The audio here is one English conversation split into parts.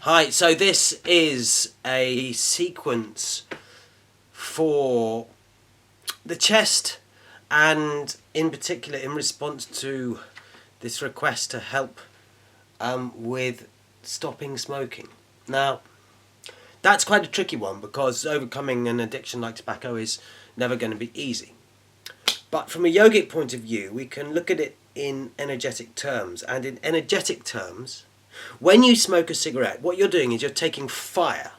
Hi, so this is a sequence for the chest, and in particular in response to this request to help with stopping smoking. Now, that's quite a tricky one because overcoming an addiction like tobacco is never going to be easy. But from a yogic point of view, we can look at it in energetic terms, and in energetic terms, when you smoke a cigarette, what you're doing is you're taking fire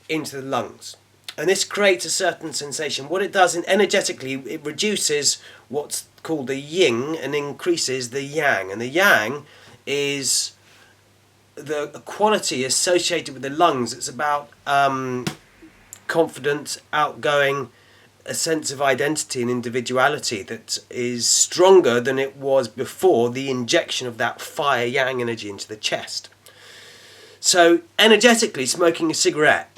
into the lungs. And this creates a certain sensation. What it does energetically, it reduces what's called the yin and increases the yang. And the yang is the quality associated with the lungs. It's about confident, outgoing, a sense of identity and individuality that is stronger than it was before the injection of that fire yang energy into the chest. So energetically, smoking a cigarette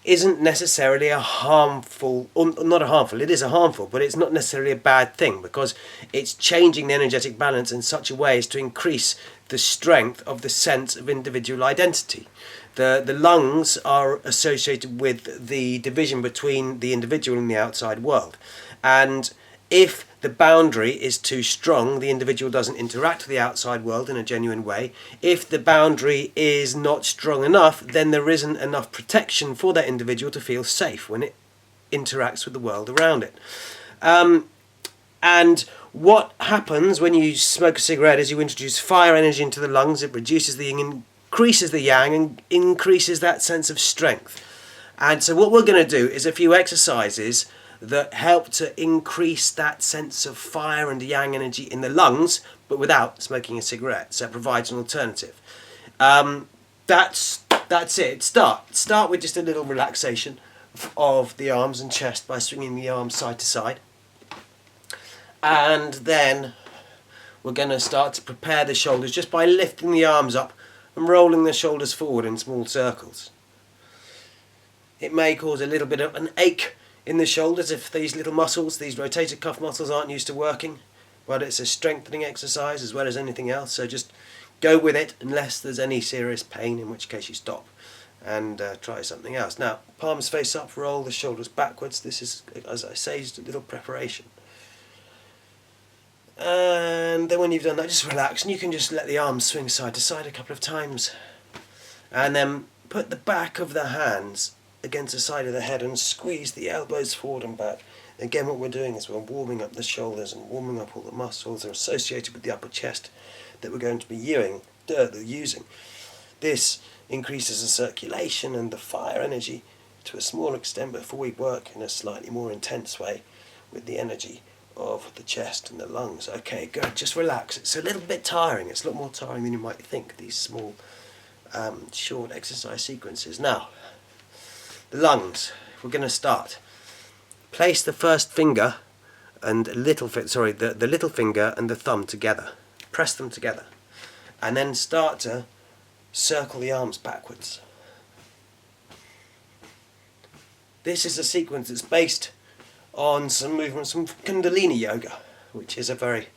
isn't necessarily a harmful, or not a harmful, it is a harmful, but it's not necessarily a bad thing because it's changing the energetic balance in such a way as to increase the strength of the sense of individual identity. The lungs are associated with the division between the individual and the outside world. And if the boundary is too strong, the individual doesn't interact with the outside world in a genuine way. If the boundary is not strong enough, then there isn't enough protection for that individual to feel safe when it interacts with the world around it. And what happens when you smoke a cigarette is you introduce fire energy into the lungs. It reduces the yin, increases the yang, and increases that sense of strength. And so what we're going to do is a few exercises that help to increase that sense of fire and yang energy in the lungs, but without smoking a cigarette. So it provides an alternative. That's it. Start with just a little relaxation of the arms and chest by swinging the arms side to side. And then we're going to start to prepare the shoulders just by lifting the arms up and rolling the shoulders forward in small circles. It may cause a little bit of an ache in the shoulders if these little muscles, these rotator cuff muscles, aren't used to working, but it's a strengthening exercise as well as anything else, so just go with it unless there's any serious pain, in which case you stop and try something else. Now, palms face up, roll the shoulders backwards. This is, as I say, just a little preparation. And then when you've done that, just relax, and you can just let the arms swing side to side a couple of times. And then put the back of the hands against the side of the head and squeeze the elbows forward and back. Again, what we're doing is we're warming up the shoulders and warming up all the muscles that are associated with the upper chest that we're going to be using. This increases the circulation and the fire energy to a small extent before we work in a slightly more intense way with the energy of the chest and the lungs. Okay, good. Just relax. It's a little bit tiring. It's a lot more tiring than you might think, these small, short exercise sequences. Now, the lungs. We're going to start. Place the first finger and the little finger and the thumb together. Press them together. And then start to circle the arms backwards. This is a sequence that's based on some movements from Kundalini yoga, which is a very,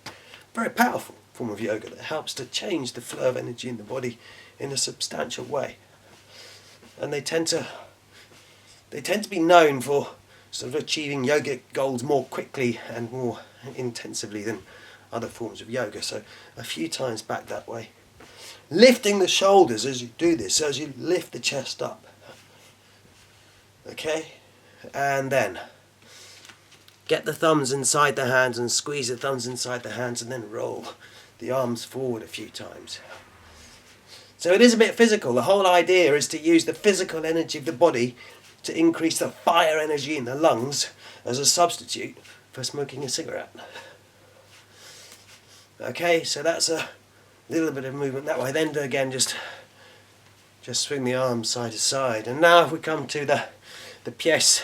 very powerful form of yoga that helps to change the flow of energy in the body in a substantial way. And they tend to be known for sort of achieving yogic goals more quickly and more intensively than other forms of yoga. So a few times back that way. Lifting the shoulders as you do this, so as you lift the chest up. Okay? And then get the thumbs inside the hands and squeeze the thumbs inside the hands and then roll the arms forward a few times. So it is a bit physical. The whole idea is to use the physical energy of the body to increase the fire energy in the lungs as a substitute for smoking a cigarette. Okay, so that's a little bit of movement that way. Then again, just swing the arms side to side. And now we come to the pièce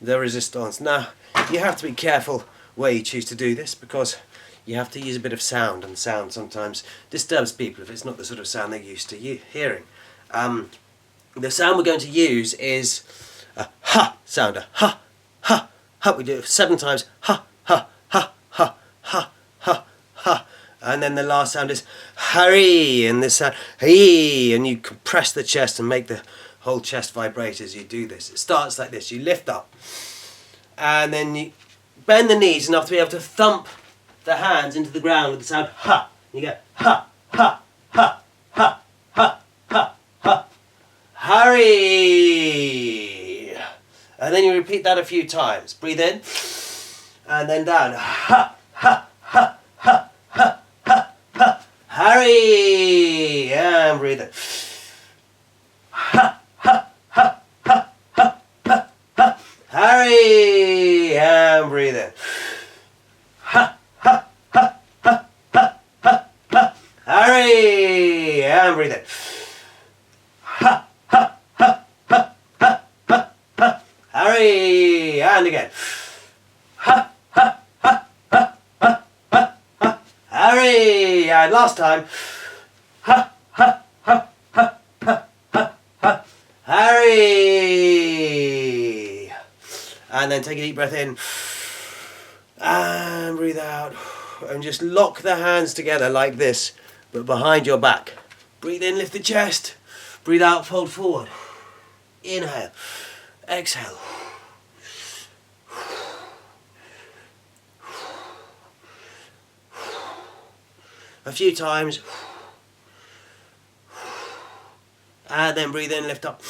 de résistance. Now, you have to be careful where you choose to do this because you have to use a bit of sound, and sound sometimes disturbs people if it's not the sort of sound they're used to hearing. The sound we're going to use is a ha sound, a ha, ha, ha. We do it 7 times, ha, ha, ha, ha, ha, ha, ha. And then the last sound is hari, and this sound he, and you compress the chest and make the whole chest vibrate as you do this. It starts like this. You lift up, and then you bend the knees enough to be able to thump the hands into the ground with the sound ha. You go ha, ha, ha, ha, ha, ha, ha, hari. And then you repeat that a few times. Breathe in, and then down. Ha, ha, ha, ha, ha, ha, ha, hari. And breathe in. Ha, ha, ha, ha, ha, ha, ha, hari. And breathe in. Ha, ha, ha, ha, ha, ha, ha, hari. And breathe in. Ha, ha, ha, ha, ha, ha, ha, hari. And again. Ha, ha, ha, ha, ha, ha, ha, hari. And last time. Ha, ha, ha, ha, ha, ha, ha, hari. And then take a deep breath in. And breathe out. And just lock the hands together like this, but behind your back. Breathe in, lift the chest. Breathe out, fold forward. Inhale. Exhale. A few times. And then breathe in, lift up.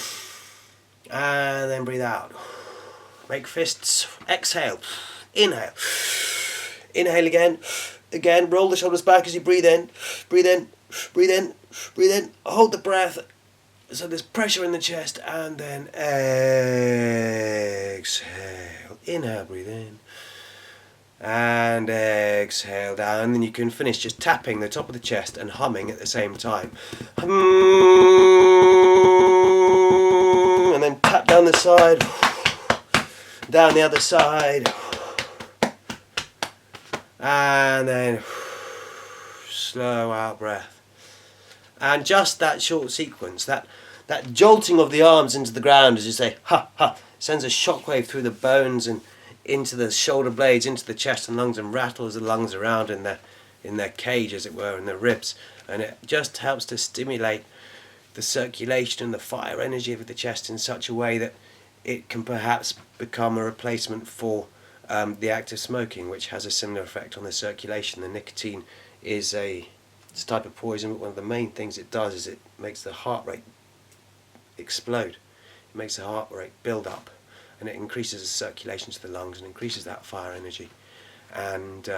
And then breathe out. Make fists. Exhale. Inhale. Inhale again. Again, roll the shoulders back as you breathe in. Breathe in. Breathe in. Breathe in. Hold the breath. So there's pressure in the chest. And then exhale. Inhale, breathe in. And exhale down. And then you can finish just tapping the top of the chest and humming at the same time. And then tap down the side. Down the other side. And then slow out breath. And just that short sequence, that jolting of the arms into the ground as you say ha ha, sends a shockwave through the bones and into the shoulder blades, into the chest and lungs, and rattles the lungs around in their cage, as it were, in their ribs. And it just helps to stimulate the circulation and the fire energy of the chest in such a way that it can perhaps become a replacement for the act of smoking, which has a similar effect on the circulation. The nicotine is it's a type of poison, but one of the main things it does is it makes the heart rate explode. It makes the heart rate build up, and it increases the circulation to the lungs and increases that fire energy. And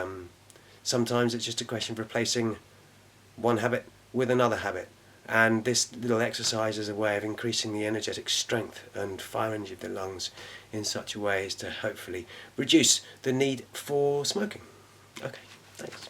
sometimes it's just a question of replacing one habit with another habit. And this little exercise is a way of increasing the energetic strength and fire energy of the lungs in such a way as to hopefully reduce the need for smoking. Okay, thanks.